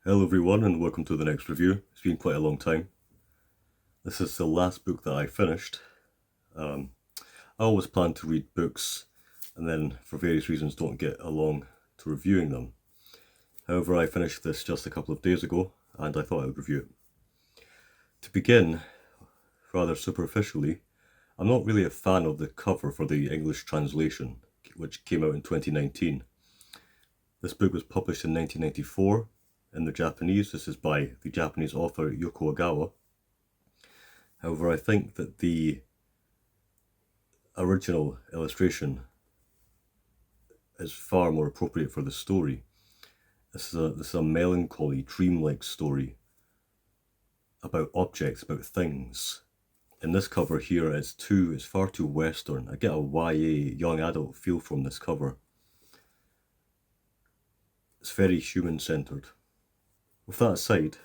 Hello everyone and welcome to the next review. It's been quite a long time. This is the last book that I finished. I always plan to read books and then for various reasons don't get along to reviewing them. However, I finished this just a couple of days ago and I thought I would review it. To begin, rather superficially, I'm not really a fan of the cover for the English translation, which came out in 2019. This book was published in 1994 in the Japanese. This is by the Japanese author Yoko Ogawa. However, I think that the original illustration is far more appropriate for the story. This is a melancholy, dreamlike story about objects, about things. And this cover here is far too Western. I get a YA, young adult feel from this cover. It's very human-centered. With that aside,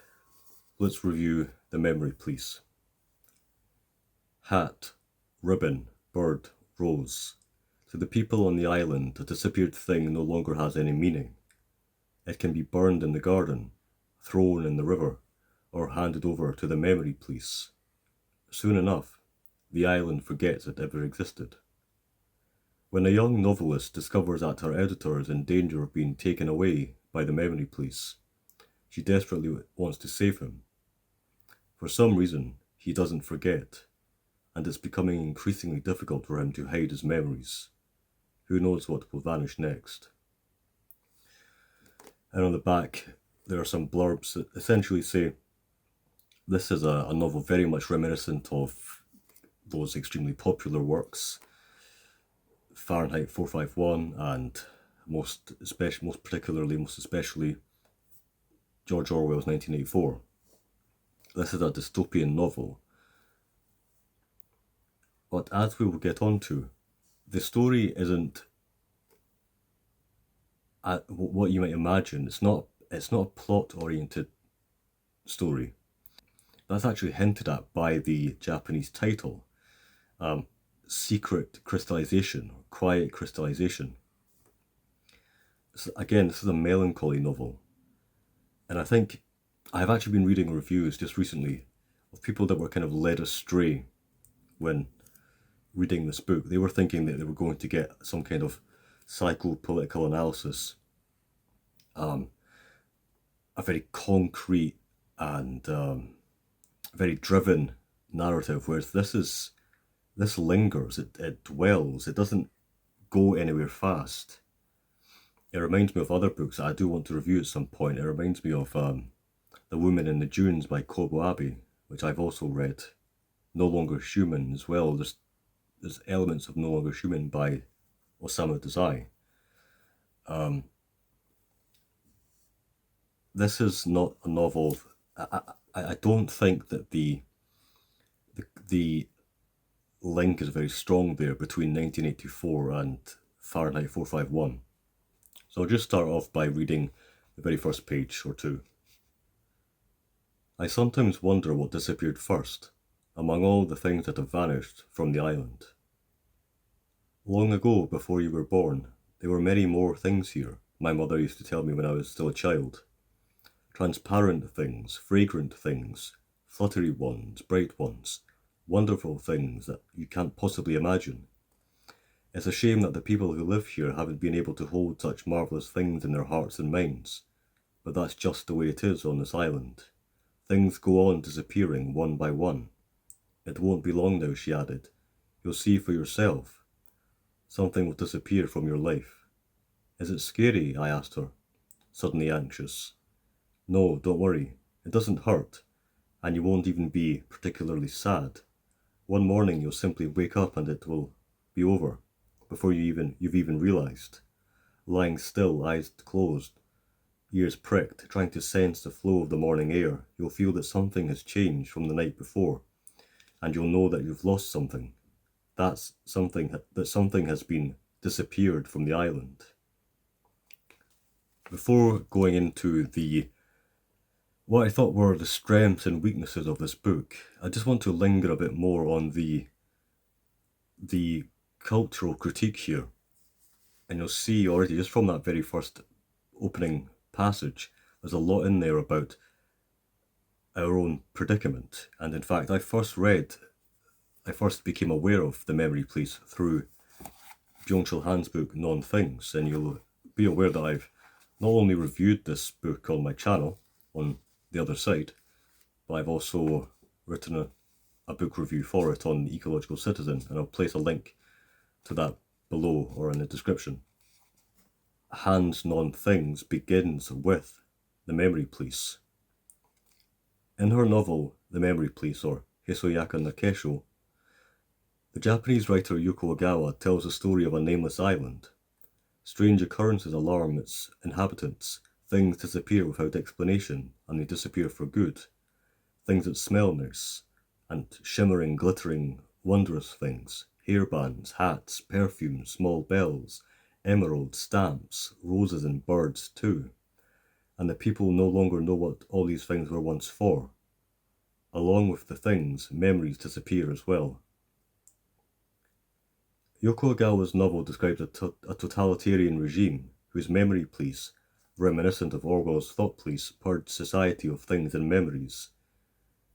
let's review the memory, please. Hat, ribbon, bird, rose. To the people on the island, a disappeared thing no longer has any meaning. It can be burned in the garden, thrown in the river, or handed over to the memory police. Soon enough, the island forgets it ever existed. When a young novelist discovers that her editor is in danger of being taken away by the memory police, she desperately wants to save him. For some reason, he doesn't forget, and it's becoming increasingly difficult for him to hide his memories. Who knows what will vanish next? And on the back, there are some blurbs that essentially say, this is a novel very much reminiscent of those extremely popular works, Fahrenheit 451, and most especially George Orwell's 1984. This is a dystopian novel. But as we will get on to, the story isn't what you might imagine. It's not a plot-oriented story. That's actually hinted at by the Japanese title, Secret Crystallization, or Quiet Crystallization. So again, this is a melancholy novel. And I think I've actually been reading reviews just recently of people that were kind of led astray when reading this book. They were thinking that they were going to get some kind of psycho-political analysis, a very concrete and very driven narrative, whereas this lingers, it dwells, it doesn't go anywhere fast. It reminds me of other books that I do want to review at some point. It reminds me of The Woman in the Dunes by Kobo Abe, which I've also read. No Longer Human as well. There's elements of No Longer Human by Osamu Dazai. This is not a novel. I don't think that the link is very strong there between 1984 and Fahrenheit 451. So I'll just start off by reading the very first page or two. I sometimes wonder what disappeared first, among all the things that have vanished from the island. Long ago, before you were born, there were many more things here, my mother used to tell me when I was still a child. Transparent things, fragrant things, fluttery ones, bright ones, wonderful things that you can't possibly imagine. It's a shame that the people who live here haven't been able to hold such marvellous things in their hearts and minds, but that's just the way it is on this island. Things go on disappearing one by one. It won't be long now, she added. You'll see for yourself. Something will disappear from your life. Is it scary? I asked her, suddenly anxious. No, don't worry. It doesn't hurt, and you won't even be particularly sad. One morning you'll simply wake up and it will be over, before you've even realized. Lying still, eyes closed, ears pricked, trying to sense the flow of the morning air, you'll feel that something has changed from the night before, and you'll know that you've lost something. That something has been disappeared from the island. Before going into what I thought were the strengths and weaknesses of this book, I just want to linger a bit more on the cultural critique here. And you'll see already, just from that very first opening passage, There's a lot in there about our own predicament. And in fact, I first became aware of the memory police through Byung-Chul Han's book, Non-Things. And you'll be aware that I've not only reviewed this book on my channel, on the other side, but I've also written a book review for it on the Ecological Citizen, and I'll place a link to that below or in the description. Han's Non-Things begins with the memory police. In her novel, The Memory Police, or Hisoyaka no Kesshō, the Japanese writer Yoko Ogawa tells the story of a nameless island. Strange occurrences alarm its inhabitants. Things disappear without explanation, and they disappear for good. Things that smell nice, and shimmering, glittering, wondrous things. Hairbands, hats, perfumes, small bells, emeralds, stamps, roses and birds too. And the people no longer know what all these things were once for. Along with the things, memories disappear as well. Yoko Ogawa's novel describes a totalitarian regime whose memory police, reminiscent of Orwell's thought police, purge society of things and memories.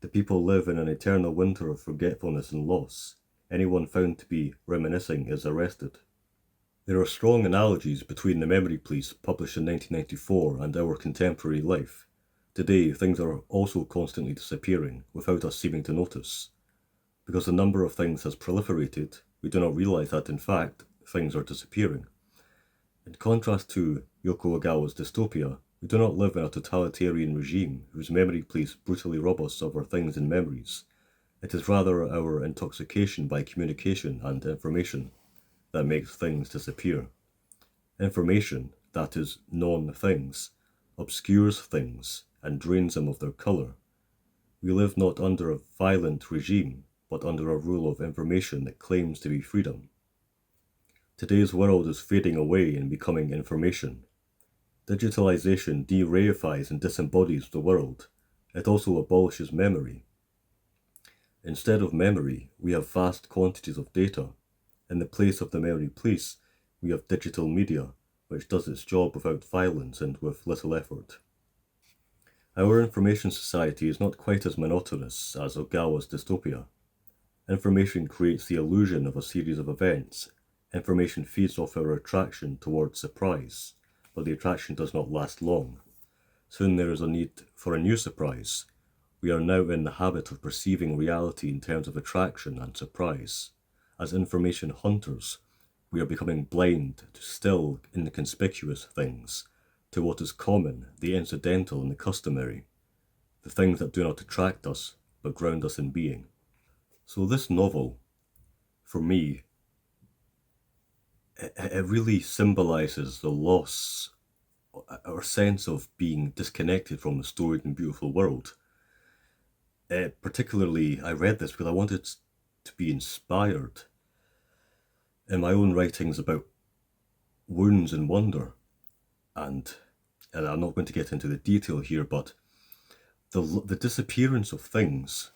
The people live in an eternal winter of forgetfulness and loss. Anyone found to be reminiscing is arrested. There are strong analogies between the memory police published in 1994 and our contemporary life. Today, things are also constantly disappearing without us seeming to notice. Because the number of things has proliferated, we do not realize that, in fact, things are disappearing. In contrast to Yoko Ogawa's dystopia, we do not live in a totalitarian regime whose memory police brutally rob us of our things and memories. It is rather our intoxication by communication and information that makes things disappear. Information, that is, non-things, obscures things and drains them of their colour. We live not under a violent regime, but under a rule of information that claims to be freedom. Today's world is fading away and becoming information. Digitalization de-reifies and disembodies the world. It also abolishes memory. Instead of memory, we have vast quantities of data. In the place of the memory police, we have digital media, which does its job without violence and with little effort. Our information society is not quite as monotonous as Ogawa's dystopia. Information creates the illusion of a series of events. Information feeds off our attraction towards surprise, but the attraction does not last long. Soon there is a need for a new surprise. We are now in the habit of perceiving reality in terms of attraction and surprise. As information hunters, we are becoming blind to still inconspicuous things, to what is common, the incidental and the customary, the things that do not attract us, but ground us in being. So this novel, for me, it really symbolises the loss or sense of being disconnected from the storied and beautiful world. Particularly, I read this because I wanted to be inspired in my own writings about wounds and wonder. And I'm not going to get into the detail here, but the disappearance of things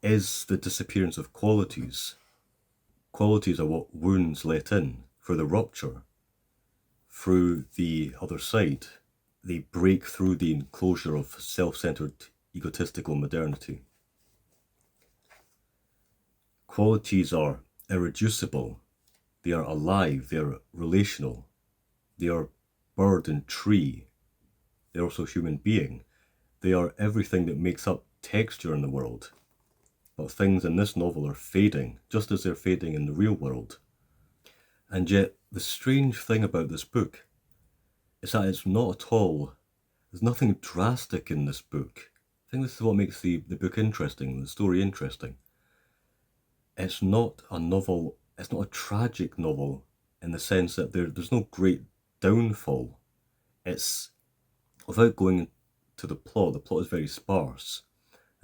is the disappearance of qualities. Qualities are what wounds let in through the rupture, through the other side. They break through the enclosure of self-centered, egotistical modernity. Qualities are irreducible. They are alive. They are relational. They are bird and tree. They are also human being. They are everything that makes up texture in the world. But things in this novel are fading, just as they're fading in the real world. And yet, the strange thing about this book is that it's not at all, there's nothing drastic in this book. I think this is what makes the book interesting, the story interesting. It's not a novel, it's not a tragic novel in the sense that there's no great downfall. It's, without going to the plot is very sparse,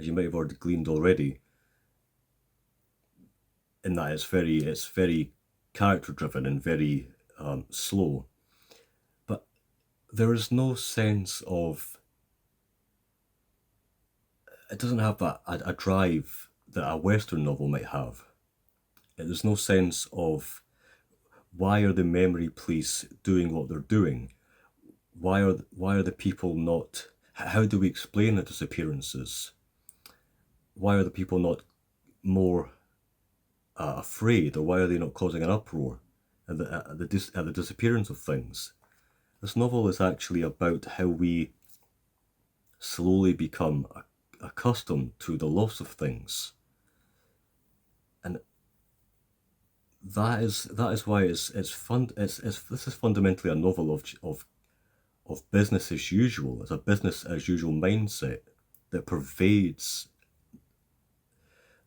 as you might have already gleaned already, in that it's very character driven and very slow. But there is no sense of, it doesn't have a drive that a Western novel might have. There's no sense of why are the memory police doing what they're doing? why are the people not? How do we explain the disappearances? Why are the people not more afraid, or why are they not causing an uproar at the disappearance of things? This novel is actually about how we slowly become accustomed to the loss of things, and that is why it's fun. This is fundamentally a novel of business as usual. It's a business as usual mindset that pervades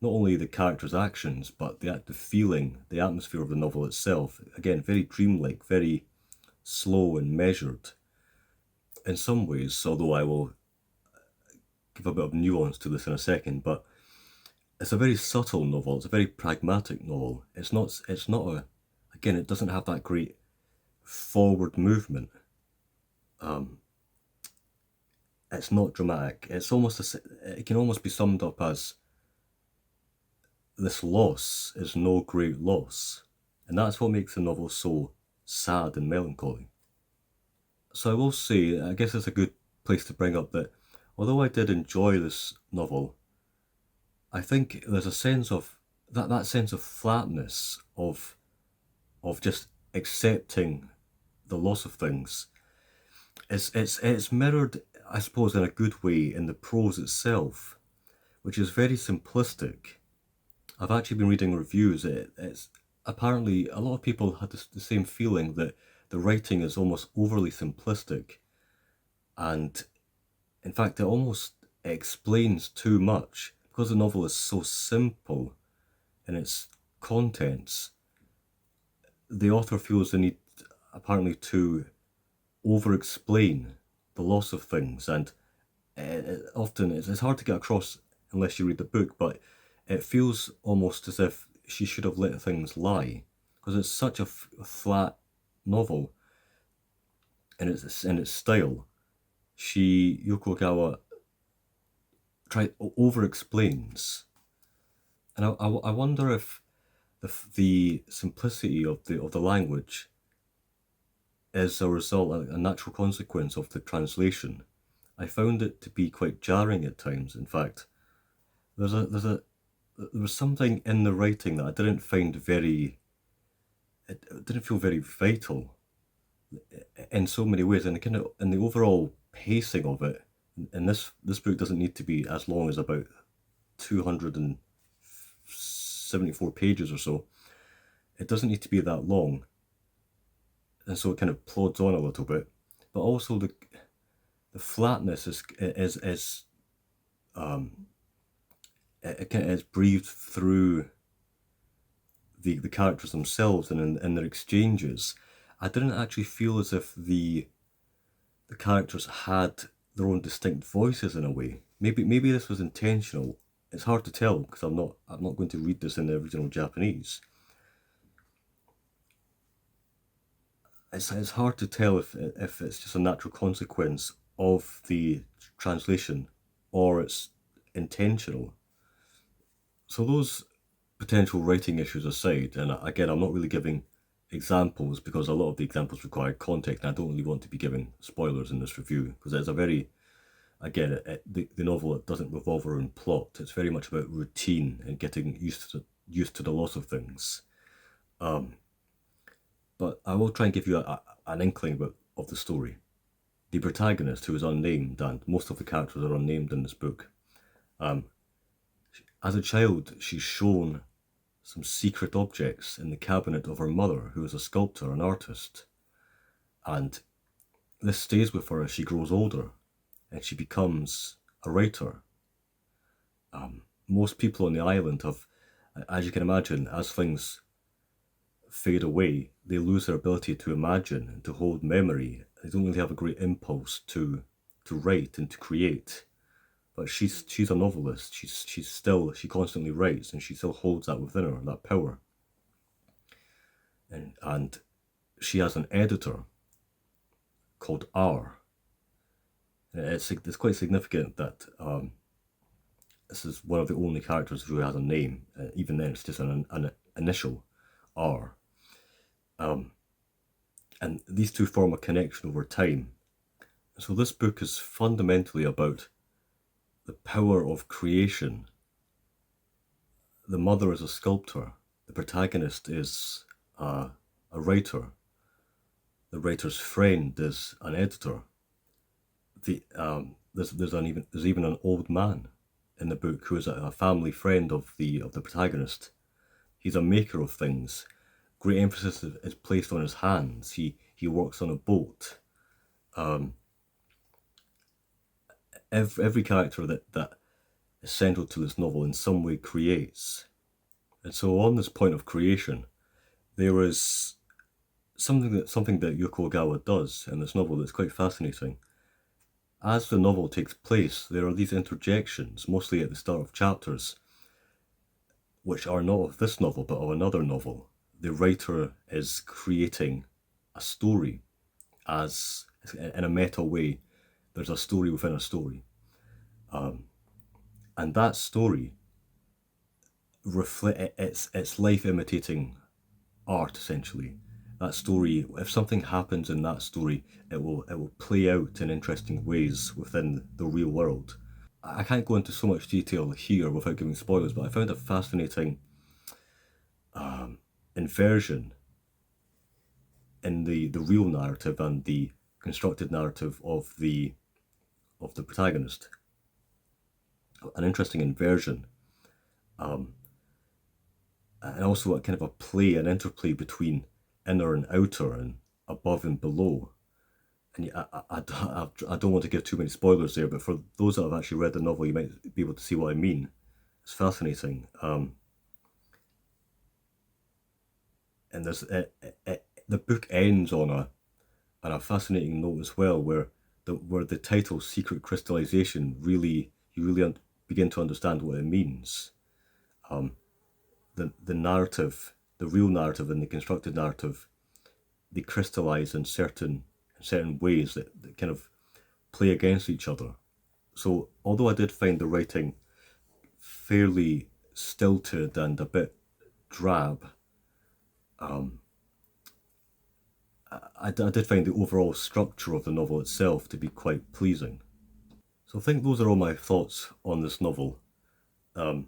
not only the characters' actions, but the feeling, the atmosphere of the novel itself. Again, very dreamlike, very slow and measured in some ways, although I will give a bit of nuance to this in a second. But it's a very subtle novel. It's a very pragmatic novel. It's not again, it doesn't have that great forward movement. It's not dramatic. It can almost be summed up as this loss is no great loss. And that's what makes the novel so sad and melancholy. So I will say, I guess it's a good place to bring up that although I did enjoy this novel, I think there's a sense of that sense of flatness of just accepting the loss of things. It's mirrored, I suppose, in a good way in the prose itself, which is very simplistic. I've actually been reading reviews. It's apparently a lot of people had the same feeling that the writing is almost overly simplistic, and in fact, it almost explains too much because the novel is so simple in its contents. The author feels the need, apparently, to over-explain the loss of things, and often it's hard to get across unless you read the book, but it feels almost as if she should have let things lie because it's such a flat novel in its style. Yoko Ogawa over explains, and I wonder if the simplicity of the language is a result, a natural consequence of the translation. I found it to be quite jarring at times. In fact, there was something in the writing that I didn't find very. It didn't feel very vital in so many ways, and the overall pacing of it. And this book doesn't need to be as long as about 274 pages or so. It doesn't need to be that long, and so it kind of plods on a little bit. But also the flatness is it's breathed through the characters themselves and in their exchanges. I didn't actually feel as if the characters had their own distinct voices in a way. Maybe this was intentional. It's hard to tell because I'm not going to read this in the original Japanese. It's hard to tell if it's just a natural consequence of the translation or it's intentional. So those potential writing issues aside, and again, I'm not really giving examples because a lot of the examples require context, and I don't really want to be giving spoilers in this review because it's a very, again, the novel doesn't revolve around plot. It's very much about routine and getting used to the loss of things. But I will try and give you an inkling of the story. The protagonist, who is unnamed, and most of the characters are unnamed in this book, as a child, she's shown some secret objects in the cabinet of her mother, who is a sculptor, an artist. And this stays with her as she grows older, and she becomes a writer. Most people on the island have, as you can imagine, as things fade away, they lose their ability to imagine and to hold memory. They don't really have a great impulse to write and to create. But she's a novelist. She constantly writes, and she still holds that within her, that power. And she has an editor called R. It's quite significant that this is one of the only characters who has a name. Even then, it's just an initial R. And these two form a connection over time. So this book is fundamentally about the power of creation. The mother is a sculptor. The protagonist is a writer. The writer's friend is an editor. There's even an old man in the book who is a family friend of the protagonist. He's a maker of things. Great emphasis is placed on his hands. He works on a boat. Every character that is central to this novel in some way creates. And so on this point of creation, there is something that Yoko Ogawa does in this novel that's quite fascinating. As the novel takes place, there are these interjections, mostly at the start of chapters, which are not of this novel but of another novel. The writer is creating a story as, in a meta way, there's a story within a story. And that story it's life imitating art, essentially. That story, if something happens in that story, it will play out in interesting ways within the real world. I can't go into so much detail here without giving spoilers, but I found a fascinating inversion in the real narrative and the constructed narrative of the protagonist. An interesting inversion, and also a kind of a play, an interplay between inner and outer, and above and below. And I don't want to give too many spoilers there, but for those that have actually read the novel, you might be able to see what I mean. It's fascinating. And the book ends on a fascinating note as well, where the title "Secret Crystallization" you really begin to understand what it means. The narrative, the real narrative, and the constructed narrative, they crystallize in certain ways that kind of play against each other. So although I did find the writing fairly stilted and a bit drab, I did find the overall structure of the novel itself to be quite pleasing. So I think those are all my thoughts on this novel. I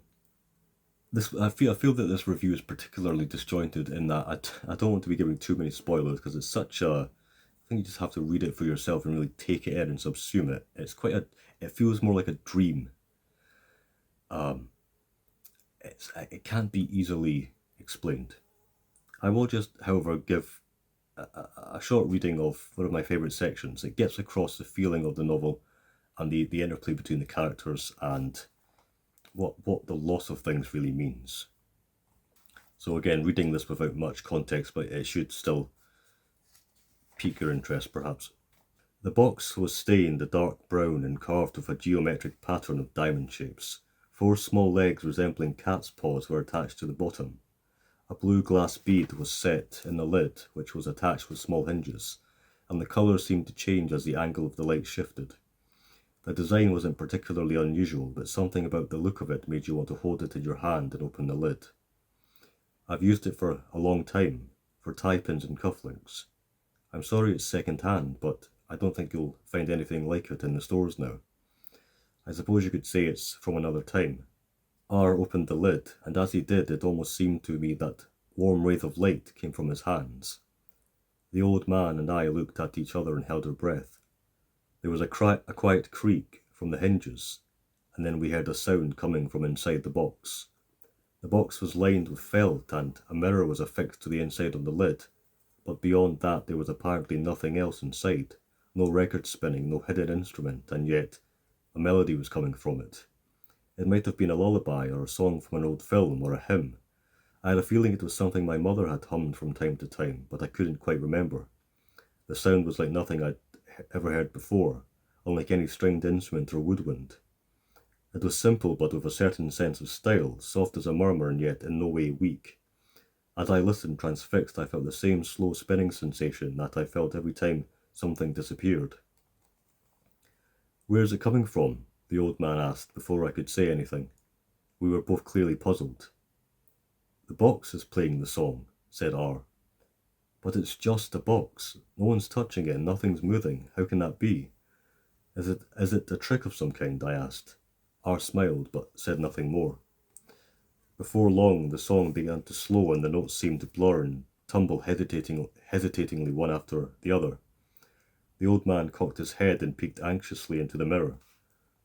feel that this review is particularly disjointed in that I don't want to be giving too many spoilers, because it's such a, I think you just have to read it for yourself and really take it in and subsume it. It feels more like a dream. It can't be easily explained. I will just, however, give a short reading of one of my favourite sections. It gets across the feeling of the novel and the interplay between the characters and what the loss of things really means. So again, reading this without much context, but it should still pique your interest perhaps. The box was stained a dark brown and carved with a geometric pattern of diamond shapes. 4 small legs resembling cat's paws were attached to the bottom. A blue glass bead was set in the lid, which was attached with small hinges, and the colour seemed to change as the angle of the light shifted. The design wasn't particularly unusual, but something about the look of it made you want to hold it in your hand and open the lid. I've used it for a long time, for tie pins and cufflinks. I'm sorry it's second hand, but I don't think you'll find anything like it in the stores now. I suppose you could say it's from another time. R opened the lid, and as he did, it almost seemed to me that warm wraith of light came from his hands. The old man and I looked at each other and held our breath. There was a quiet creak from the hinges, and then we heard a sound coming from inside the box. The box was lined with felt, and a mirror was affixed to the inside of the lid, but beyond that there was apparently nothing else inside. No record spinning, no hidden instrument, and yet a melody was coming from it. It might have been a lullaby, or a song from an old film, or a hymn. I had a feeling it was something my mother had hummed from time to time, but I couldn't quite remember. The sound was like nothing I'd ever heard before, unlike any stringed instrument or woodwind. It was simple, but with a certain sense of style, soft as a murmur and yet in no way weak. As I listened transfixed, I felt the same slow spinning sensation that I felt every time something disappeared. "Where is it coming from?" the old man asked before I could say anything. We were both clearly puzzled. "The box is playing the song," said R. "But it's just a box. No one's touching it, nothing's moving. How can that be?" Is it a trick of some kind? I asked. R smiled, but said nothing more. Before long, the song began to slow and the notes seemed to blur and tumble hesitatingly one after the other. The old man cocked his head and peeked anxiously into the mirror.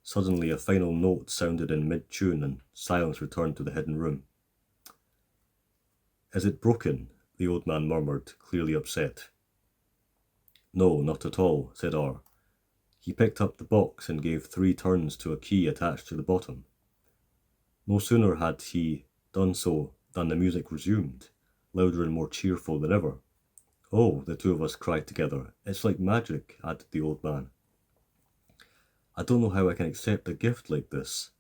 Suddenly a final note sounded in mid-tune and silence returned to the hidden room. Is it broken? The old man murmured, clearly upset. No, not at all, said R. He picked up the box and gave 3 turns to a key attached to the bottom. No sooner had he done so than the music resumed, louder and more cheerful than ever. Oh, the 2 of us cried together. It's like magic, added the old man. I don't know how I can accept a gift like this.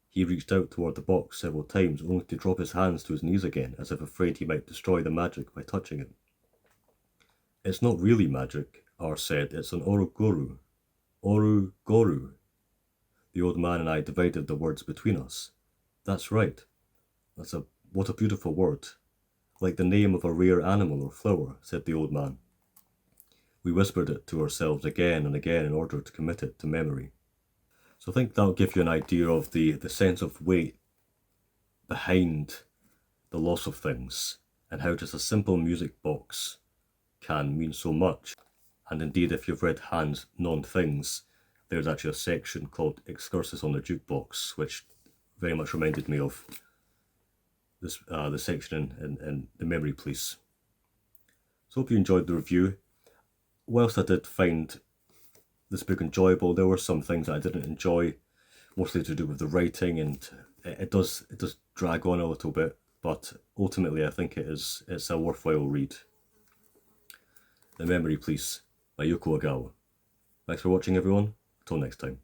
He reached out toward the box several times, only to drop his hands to his knees again, as if afraid he might destroy the magic by touching it. It's not really magic, R said. It's an oru-goru. Oru-goru. The old man and I divided the words between us. That's right. What a beautiful word. Like the name of a rare animal or flower, said the old man. We whispered it to ourselves again and again in order to commit it to memory. So I think that'll give you an idea of the sense of weight behind the loss of things and how just a simple music box can mean so much. And indeed, if you've read Hans Non-Things, there's actually a section called Excursus on the Jukebox, which very much reminded me of this the section in The Memory Police. So hope you enjoyed the review. Whilst I did find this book enjoyable, there were some things that I didn't enjoy, mostly to do with the writing, and it does drag on a little bit, but ultimately I think it's a worthwhile read. The Memory Police by Yoko Agawa. Thanks for watching, everyone. Until next time.